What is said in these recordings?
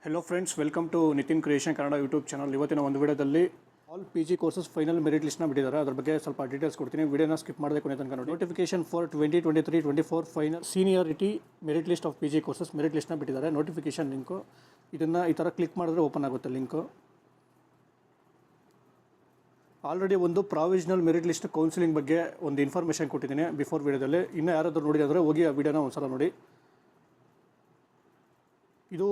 Hello friends, welcome to Nitin creation Kannada YouTube channel. ಇವತ್ತಿನ ಒಂದು ವಿಡಿಯೋದಲ್ಲಿ all PG courses final merit ಲಿಸ್ಟ್ನ ಬಿಟ್ಟಿದ್ದಾರೆ. ಅದ್ರ ಬಗ್ಗೆ ಸ್ವಲ್ಪ ಡೀಟೇಲ್ಸ್ ಕೊಡ್ತೀನಿ. ವಿಡಿಯೋನ ಸ್ಕಿಪ್ ಮಾಡದೆ ಕೊನೆ ತನಕ ನೋಡಿ. Notification for 2023-24 final seniority merit list of PG courses merit ಲಿಸ್ಟ್ನ ಬಿಟ್ಟಿದ್ದಾರೆ. ನೋಟಿಫಿಕೇಶನ್ ಲಿಂಕು ಇದನ್ನು ಈ ಥರ ಕ್ಲಿಕ್ ಮಾಡಿದ್ರೆ ಓಪನ್ ಆಗುತ್ತೆ ಲಿಂಕು. ಆಲ್ರೆಡಿ ಒಂದು ಪ್ರಾವಿಷನಲ್ ಮೆರಿಟ್ ಲಿಸ್ಟ್ ಕೌನ್ಸಿಲಿಂಗ್ ಬಗ್ಗೆ ಒಂದು ಇನ್ಫಾರ್ಮೇಷನ್ ಕೊಟ್ಟಿದ್ದೀನಿ ಬಿಫೋರ್ ವಿಡಿಯೋದಲ್ಲಿ. ಇನ್ನೂ ಯಾರಾದರೂ ನೋಡಿ ಅಂದರೆ ಹೋಗಿ ಆ ವಿಡಿಯೋನ ಒಂದು ಸಲ ನೋಡಿ. ಇದು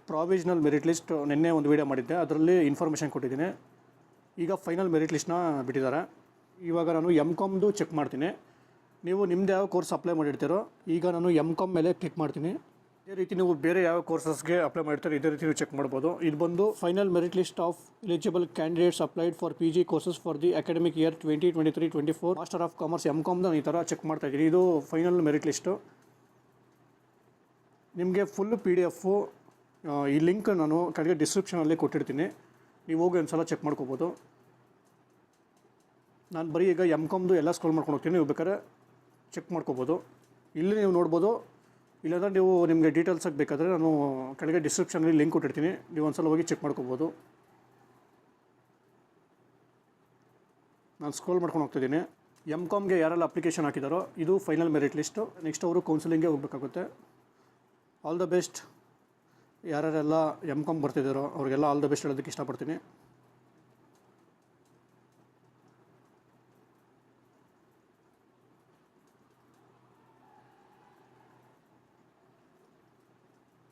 ಪ್ರಾವಿಷನಲ್ ಮೆರಿಟ್ ಲಿಸ್ಟ್ ನಿನ್ನೆ ಒಂದು ವೀಡಿಯೋ ಮಾಡಿದ್ದೆ, ಅದರಲ್ಲಿ ಇನ್ಫಾರ್ಮೇಷನ್ ಕೊಟ್ಟಿದ್ದೀನಿ. ಈಗ ಫೈನಲ್ ಮೆರಿಟ್ ಲಿಸ್ಟ್ನ ಬಿಟ್ಟಿದ್ದಾರೆ. ಇವಾಗ ನಾನು MCOMದು ಚೆಕ್ ಮಾಡ್ತೀನಿ. ನೀವು ನಿಮ್ಮದು ಯಾವ ಕೋರ್ಸ್ ಅಪ್ಲೈ ಮಾಡಿರ್ತೀರೋ ಈಗ ನಾನು MCOM ಮೇಲೆ ಕ್ಲಿಕ್ ಮಾಡ್ತೀನಿ. ಇದೇ ರೀತಿ ನೀವು ಬೇರೆ ಯಾವ ಕೋರ್ಸಸ್ಗೆ ಅಪ್ಲೈ ಮಾಡ್ತೀರೋ ಇದೇ ರೀತಿ ನೀವು ಚೆಕ್ ಮಾಡ್ಬೋದು. ಇದು ಬಂದು final merit list of eligible candidates applied for PG courses for the academic year 2023-24 master of commerce MCOMದು ಈ ಥರ ಚೆಕ್ ಮಾಡ್ತಾ ಇದ್ದೀನಿ. ಇದು ಫೈನಲ್ ಮೆರಿಟ್ ಲಿಸ್ಟು. ನಿಮಗೆ ಫುಲ್ PDF ಈ ಲಿಂಕ್ ನಾನು ಕೆಳಗೆ ಡಿಸ್ಕ್ರಿಪ್ಷನಲ್ಲಿ ಕೊಟ್ಟಿರ್ತೀನಿ. ನೀವು ಹೋಗಿ ಒಂದು ಸಲ ಚೆಕ್ ಮಾಡ್ಕೋಬೋದು. ನಾನು ಬರೀ ಈಗ MCOMದು ಎಲ್ಲ ಸ್ಕ್ರೋಲ್ ಮಾಡ್ಕೊಂಡು ಹೋಗ್ತೀನಿ. ನೀವು ಬೇಕಾದ್ರೆ ಚೆಕ್ ಮಾಡ್ಕೋಬೋದು. ಇಲ್ಲಿ ನೀವು ನೋಡ್ಬೋದು. ಇಲ್ಲಾಂದರೆ ನೀವು ನಿಮಗೆ ಡೀಟೇಲ್ಸಾಗಿ ಬೇಕಾದರೆ ನಾನು ಕೆಳಗೆ ಡಿಸ್ಕ್ರಿಪ್ಷನಲ್ಲಿ ಲಿಂಕ್ ಕೊಟ್ಟಿರ್ತೀನಿ. ನೀವು ಒಂದು ಸಲ ಹೋಗಿ ಚೆಕ್ ಮಾಡ್ಕೋಬೋದು. ನಾನು ಸ್ಕ್ರೋಲ್ ಮಾಡ್ಕೊಂಡು ಹೋಗ್ತಿದ್ದೀನಿ. MCOMಗೆ ಯಾರೆಲ್ಲ ಅಪ್ಲಿಕೇಶನ್ ಹಾಕಿದಾರೋ ಇದು ಫೈನಲ್ ಮೆರಿಟ್ ಲಿಸ್ಟು. ನೆಕ್ಸ್ಟ್ ಅವರು ಕೌನ್ಸಿಲಿಂಗ್ಗೆ ಹೋಗಬೇಕಾಗುತ್ತೆ. All the best. ಯಾರ್ಯಾರೆಲ್ಲ MCOM ಬರ್ತಿದ್ದಾರೋ ಅವ್ರಿಗೆಲ್ಲ ಆಲ್ ದ ಬೆಸ್ಟ್ ಹೇಳೋದಕ್ಕೆ ಇಷ್ಟಪಡ್ತೀನಿ.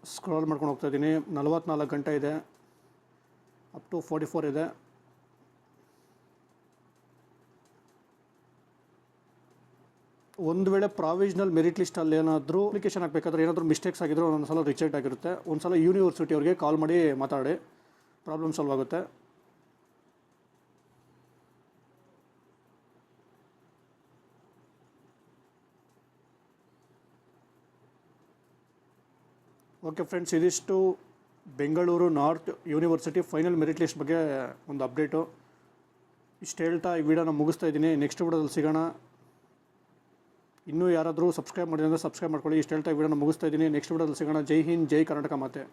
ಸ್ಕ್ರಾಲ್ ಮಾಡ್ಕೊಂಡು ಹೋಗ್ತಾ ಇದ್ದೀನಿ. 44 ಗಂಟೆ ಇದೆ, ಅಪ್ ಟು 44 ಇದೆ. ಒಂದು ವೇಳೆ ಪ್ರಾವಿಷನಲ್ ಮೆರಿಟ್ ಲಿಸ್ಟಲ್ಲಿ ಏನಾದರೂ ಅಪ್ಲಿಕೇಶನ್ ಹಾಕಬೇಕಾದ್ರೆ ಏನಾದರೂ ಮಿಸ್ಟೇಕ್ಸ್ ಆಗಿದ್ರು ಒಂದು ಸಲ ರಿಜೆಕ್ಟ್ ಆಗಿರುತ್ತೆ. ಒಂದು ಸಲ ಯೂನಿವರ್ಸಿಟಿಯವ್ರಿಗೆ ಕಾಲ್ ಮಾಡಿ ಮಾತಾಡಿ, ಪ್ರಾಬ್ಲಮ್ ಸಾಲ್ವ್ ಆಗುತ್ತೆ. ಓಕೆ ಫ್ರೆಂಡ್ಸ್, ಇದಿಷ್ಟು Bengaluru north university final merit list ಬಗ್ಗೆ ಒಂದು ಅಪ್ಡೇಟು. ಇಷ್ಟು ಹೇಳ್ತಾ ಈ ವಿಡಿಯೋನ ಮುಗಿಸ್ತಾ ಇದ್ದೀನಿ. ನೆಕ್ಸ್ಟ್ ವಿಡಿಯೋದಲ್ಲಿ ಸಿಗೋಣ. ಇನ್ನೂ ಯಾರಾದರೂ ಸಬ್ಸ್ಕ್ರೈಬ್ ಮಾಡಿದ್ರೆ ಸಬ್ಸ್ಕ್ರೈಬ್ ಮಾಡ್ಕೊಳ್ಳಿ. ಇಷ್ಟು ಹೇಳ್ತಾ ವಿಡಿಯೋನ ಮುಗಿಸ್ತಾ ಇದ್ದೀನಿ. ನೆಕ್ಸ್ಟ್ ವಿಡಿಯೋದಲ್ಲಿ ಸಿಗೋಣ. ಜೈ ಹಿಂದ್, ಜೈ ಕರ್ನಾಟಕ ಮಾತೆ.